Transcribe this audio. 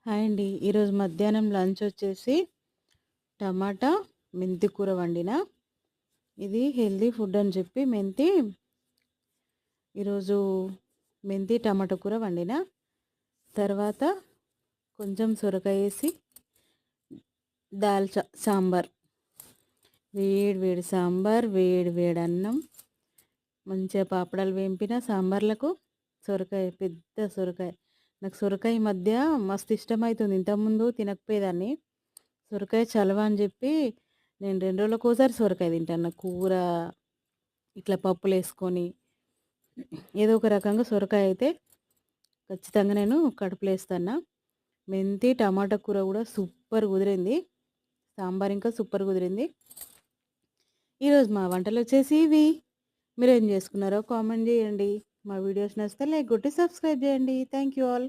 Hi అండి. ఈరోజు మధ్యాహ్నం లంచ్ వచ్చేసి టమాటా మెంతి కూర వండిన. ఇది హెల్తీ ఫుడ్ అని చెప్పి ఈరోజు మెంతి టమాటా కూర వండిన. తర్వాత కొంచెం సొరకాయ వేసి సాంబార్, వేడి వేడి సాంబార్, వేడి వేడి అన్నం, మంచిగా పాపడాలు వేంపిన సాంబార్లకు. సొరకాయ, పెద్ద సొరకాయ. నాకు సొరకాయ ఈ మధ్య మస్తు ఇష్టమవుతుంది. ఇంతకుముందు తినకపోయేదాన్ని. సొరకాయ చలవ అని చెప్పి నేను 2 రోజులకోసారి సొరకాయ తింటాను. కూర ఇట్లా పప్పులేసుకొని ఏదో ఒక రకంగా సొరకాయ అయితే ఖచ్చితంగా నేను కడుపులో ఏస్తాను. మెంతి టమాటా కూర కూడా సూపర్ కుదిరింది. సాంబార్ ఇంకా సూపర్ కుదిరింది. ఈరోజు మా వంటలు వచ్చేసి ఇవి. మీరేం చేసుకున్నారో కామెంట్ చేయండి. మా వీడియోస్ నచ్చితే లైక్ కొట్టి సబ్స్క్రైబ్ చేయండి. Thank you all.